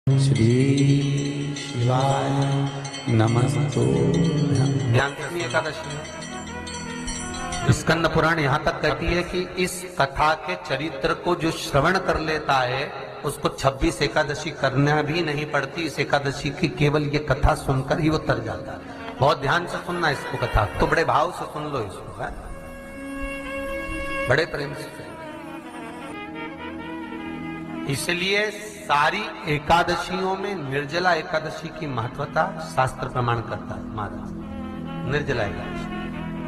श्री शिवाय नमस्तुभ्यं। ज्ञानदशमी एकादशी है। स्कंद पुराण यहाँ तक कहती है कि इस कथा के चरित्र को जो श्रवण कर लेता है उसको 26 एकादशी करना भी नहीं पड़ती। इस एकादशी की केवल ये कथा सुनकर ही वो तर जाता है। बहुत ध्यान से सुनना इसको, कथा तो बड़े भाव से सुन लो इसको, है? बड़े प्रेम से। इसलिए सारी एकादशियों में निर्जला एकादशी की महत्वता शास्त्र प्रमाण करता है। महाराज, निर्जला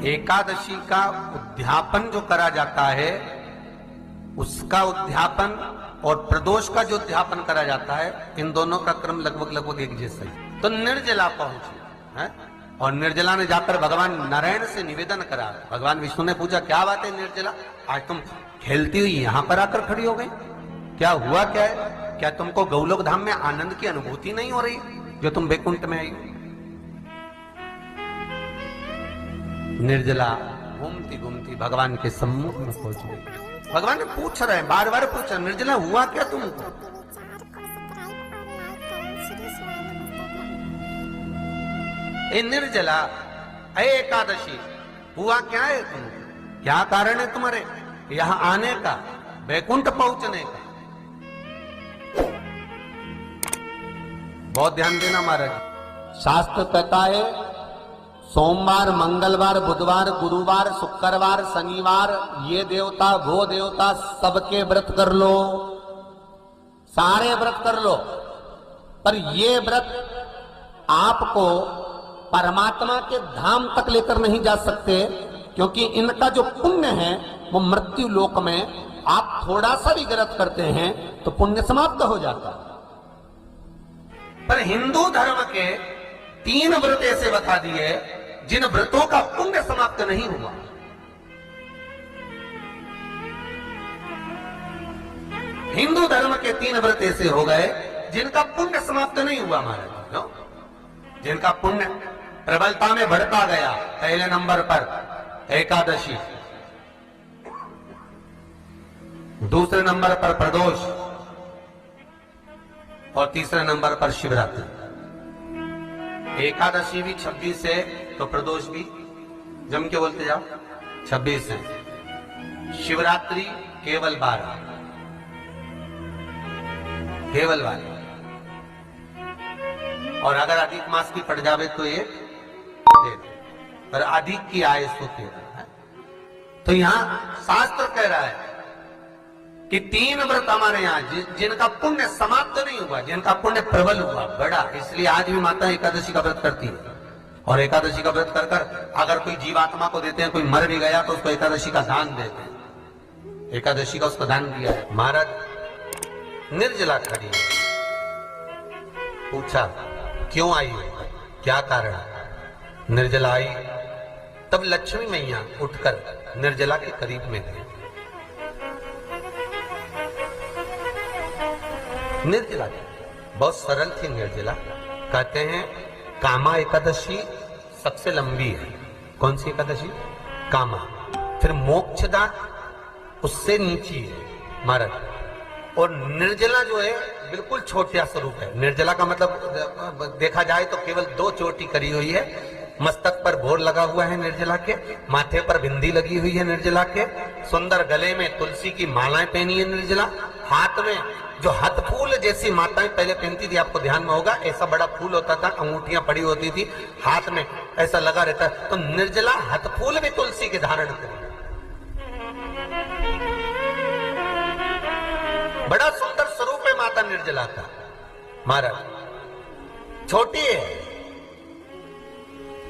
एकादशी का उद्यापन जो करा जाता है, उसका उद्यापन और प्रदोष का जो उद्यापन करा जाता है, इन दोनों का क्रम लगभग एक जैसा ही। तो निर्जला पहुंचे है, और निर्जला ने जाकर भगवान नारायण से निवेदन करा। भगवान विष्णु ने पूछा, क्या बात है निर्जला, आज तुम खेलती हुई यहां पर आकर खड़ी हो गई, क्या हुआ, क्या है? क्या तुमको गौलोक धाम में आनंद की अनुभूति नहीं हो रही जो तुम बैकुंठ में आई हो? निर्जला घूमती घूमती भगवान के सम्मुख में पहुंच गई। भगवान ने पूछ रहे हैं, बार बार पूछ रहे, निर्जला हुआ क्या तुमको? ए निर्जला, ए एकादशी, हुआ क्या है तुमको? क्या कारण है तुम्हारे यहां आने का, बैकुंठ पहुंचने का? बहुत ध्यान देना महाराज। शास्त्र कहता है सोमवार, मंगलवार, बुधवार, गुरुवार, शुक्रवार, शनिवार, ये देवता वो देवता सबके व्रत कर लो, सारे व्रत कर लो, पर ये व्रत आपको परमात्मा के धाम तक लेकर नहीं जा सकते, क्योंकि इनका जो पुण्य है वो मृत्यु लोक में आप थोड़ा सा भी गलत करते हैं तो पुण्य समाप्त हो जाता है। पर हिंदू धर्म के 3 व्रत ऐसे बता दिए जिन व्रतों का पुण्य समाप्त नहीं हुआ। हिंदू धर्म के 3 व्रत ऐसे हो गए जिनका पुण्य समाप्त नहीं हुआ महाराज, जिनका पुण्य प्रबलता में बढ़ता गया। पहले नंबर पर एकादशी, दूसरे नंबर पर प्रदोष, और तीसरे नंबर पर शिवरात्रि। एकादशी भी 26 है तो प्रदोष भी जम के बोलते जाओ 26 है। शिवरात्रि केवल 12, केवल 12, और अगर अधिक मास की पड़ जावे तो ये पर अधिक की आय सो 13 है। तो यहां शास्त्र कह रहा है कि 3 व्रत हमारे यहाँ जिनका पुण्य समाप्त नहीं हुआ, जिनका पुण्य प्रबल हुआ, बड़ा। इसलिए आज भी माता एकादशी का व्रत करती है, और एकादशी का व्रत कर कर अगर कोई जीवात्मा को देते हैं, कोई मर भी गया तो उसको एकादशी का दान देते हैं। एकादशी का उसको दान दिया है। महाराज निर्जला खड़ी है, पूछा क्यों आई हो, क्या कारण? निर्जला आई, तब लक्ष्मी मैया उठकर निर्जला के करीब में गई। निर्जला बहुत सरल थी निर्जला। कहते हैं कामा एकादशी सबसे लंबी है। कौन सी एकादशी? कामा। फिर मोक्षदा उससे नीची है महाराज, और निर्जला जो है बिल्कुल छोटा स्वरूप है। निर्जला का मतलब देखा जाए तो केवल 2 चोटी करी हुई है। मस्तक पर भोर लगा हुआ है निर्जला के, माथे पर बिंदी लगी हुई है निर्जला के, सुंदर गले में तुलसी की मालाएं पहनी है निर्जला, हाथ में जो हाथ फूल जैसी माताएं पहले पहनती थी, आपको ध्यान में होगा, ऐसा बड़ा फूल होता था, अंगूठियां पड़ी होती थी, हाथ में ऐसा लगा रहता है। तो निर्जला हाथ फूल भी तुलसी के धारण करी, बड़ा सुंदर स्वरूप है माता निर्जला का महाराज। छोटी है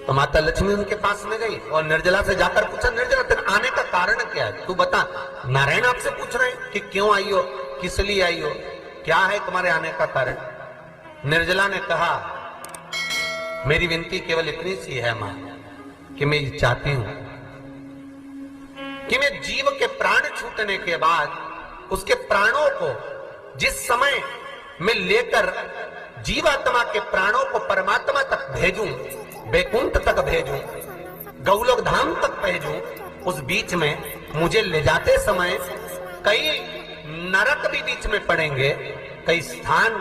तो माता लक्ष्मी उनके पास में गई और निर्जला से जाकर पूछा, निर्जला तेरे आने का कारण क्या है, तू बता। नारायण आपसे पूछ रहे हैं कि क्यों आई हो, किस लिए आई हो, क्या है तुम्हारे आने का कारण? निर्जला ने कहा, मेरी विनती केवल इतनी सी है मां, कि मैं ये चाहती हूं कि मैं जीव के प्राण छूटने के बाद उसके प्राणों को जिस समय मैं लेकर जीवात्मा के प्राणों को परमात्मा तक भेजूं, बैकुंठ तक भेजूं, गौलोक धाम तक भेजूं, उस बीच में मुझे ले जाते समय कई नरक भी बीच में पड़ेंगे, कई स्थान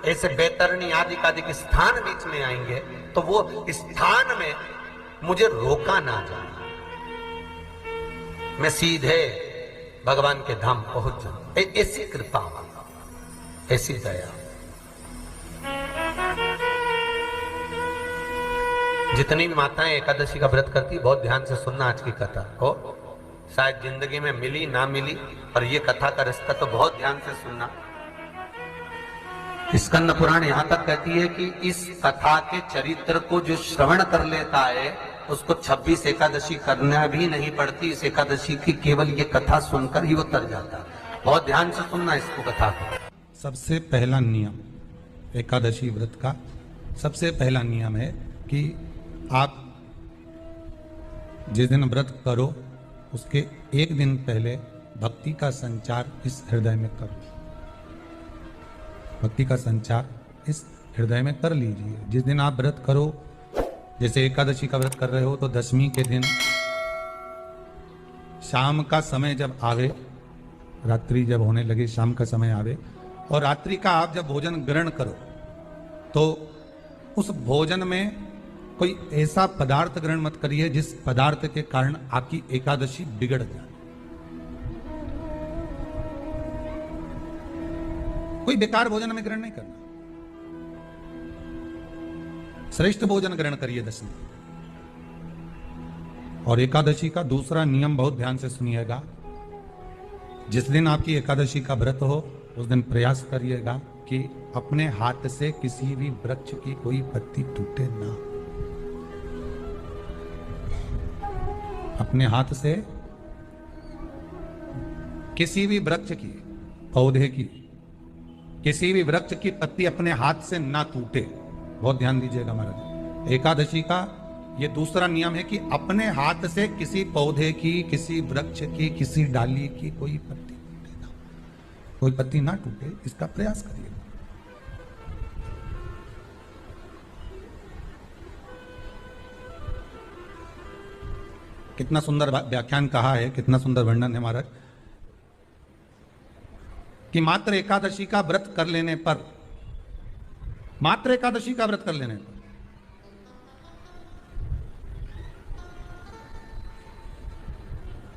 ऐसे बैतरणी आदि के स्थान बीच में आएंगे तो वो स्थान में मुझे रोका ना जाए, मैं सीधे भगवान के धाम पहुंच जाऊं। ऐसी कृपा, ऐसी दया। जितनी भी माताएं एकादशी का व्रत करती, बहुत ध्यान से सुनना आज की कथा हो, शायद जिंदगी में मिली ना मिली, और ये कथा का रिश्ता तो बहुत ध्यान से सुनना। स्कंद पुराण यहां तक कहती है कि इस कथा के चरित्र को जो श्रवण कर लेता है उसको 26 एकादशी करना भी नहीं पड़ती। इस एकादशी की केवल ये कथा सुनकर ही वो तर जाता है। बहुत ध्यान से सुनना इसको, कथा को। सबसे पहला नियम एकादशी व्रत का, सबसे पहला नियम है कि आप जिस दिन व्रत करो उसके एक दिन पहले भक्ति का संचार इस हृदय में करो। भक्ति का संचार इस हृदय में कर लीजिए। जिस दिन आप व्रत करो, जैसे एकादशी का व्रत कर रहे हो तो दशमी के दिन शाम का समय जब आवे, रात्रि जब होने लगे, शाम का समय आवे और रात्रि का आप जब भोजन ग्रहण करो तो उस भोजन में कोई ऐसा पदार्थ ग्रहण मत करिए जिस पदार्थ के कारण आपकी एकादशी बिगड़ जाए। कोई बेकार भोजन में ग्रहण नहीं करना, श्रेष्ठ भोजन ग्रहण करिए दशमी। और एकादशी का दूसरा नियम बहुत ध्यान से सुनिएगा, जिस दिन आपकी एकादशी का व्रत हो उस दिन प्रयास करिएगा कि अपने हाथ से किसी भी वृक्ष की कोई पत्ती टूटे ना। अपने हाथ से किसी भी वृक्ष की, पौधे की, किसी भी वृक्ष की पत्ती अपने हाथ से ना टूटे। बहुत ध्यान दीजिएगा महाराज। एकादशी का ये दूसरा नियम है कि अपने हाथ से किसी पौधे की, किसी वृक्ष की, किसी डाली की कोई पत्ती टूटे ना, कोई पत्ती ना टूटे, इसका प्रयास करिए। कितना सुंदर व्याख्यान कहा है, कितना सुंदर वर्णन है महाराज, कि मात्र एकादशी का व्रत कर लेने पर, मात्र एकादशी का व्रत कर लेने पर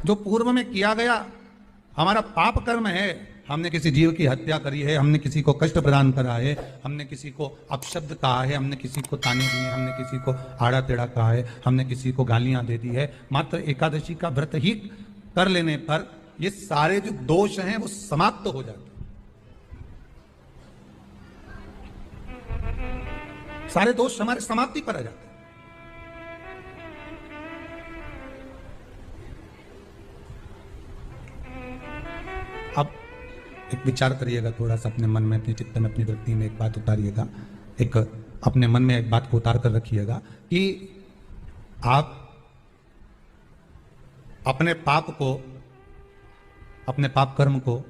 जो पूर्व में किया गया हमारा पाप कर्म है, हमने किसी जीव की हत्या करी है, हमने किसी को कष्ट प्रदान करा है, हमने किसी को अपशब्द कहा है, हमने किसी को ताने दिए, हमने किसी को आड़ा टेढ़ा कहा है, हमने किसी को गालियां दे दी है, मात्र एकादशी का व्रत ही कर लेने पर ये सारे जो दोष हैं वो समाप्त हो जाते हैं। सारे दोष हमारे समाप्ति पर आ जाते हैं। अब एक विचार करिएगा थोड़ा सा अपने मन में, अपने चित्त में, अपनी वृत्ति में एक बात उतारिएगा, एक अपने मन में एक बात को उतार कर रखिएगा कि आप अपने पाप को, अपने पाप कर्म को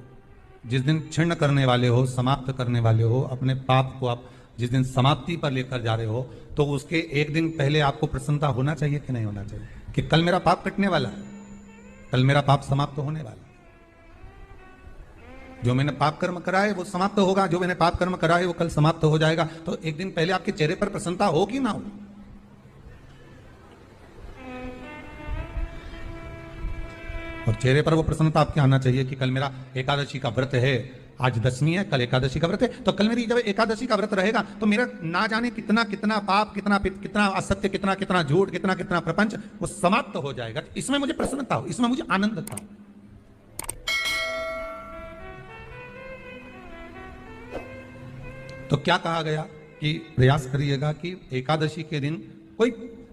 जिस दिन क्षीण करने वाले हो, समाप्त करने वाले हो, अपने पाप को आप जिस दिन समाप्ति पर लेकर जा रहे हो, तो उसके एक दिन पहले आपको प्रसन्नता होना चाहिए कि नहीं होना चाहिए कि कल मेरा पाप कटने वाला है, कल मेरा पाप समाप्त होने वाला है। जो मैंने पाप कर्म करा है वो समाप्त होगा, जो मैंने पाप कर्म करा है वो कल समाप्त हो जाएगा। तो एक दिन पहले आपके चेहरे पर प्रसन्नता हो कि ना हो? और चेहरे पर वो प्रसन्नता आपके आना चाहिए कि कल मेरा एकादशी का व्रत है, आज दशमी है, कल एकादशी का व्रत है, तो कल मेरी जब एकादशी का व्रत रहेगा तो मेरा ना जाने कितना कितना पाप, कितना असत्य, कितना कितना झूठ, कितना कितना प्रपंच वो समाप्त हो जाएगा। इसमें मुझे प्रसन्नता हो, इसमें मुझे आनंद था। तो क्या कहा गया कि प्रयास करिएगा कि एकादशी के दिन कोई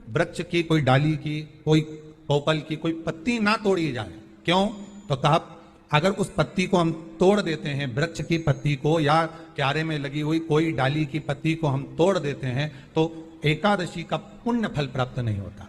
वृक्ष की, कोई डाली की, कोई पोपल की कोई पत्ती ना तोड़ी जाए। क्यों? तो कहा अगर उस पत्ती को हम तोड़ देते हैं, वृक्ष की पत्ती को या क्यारे में लगी हुई कोई डाली की पत्ती को हम तोड़ देते हैं तो एकादशी का पुण्य फल प्राप्त नहीं होता।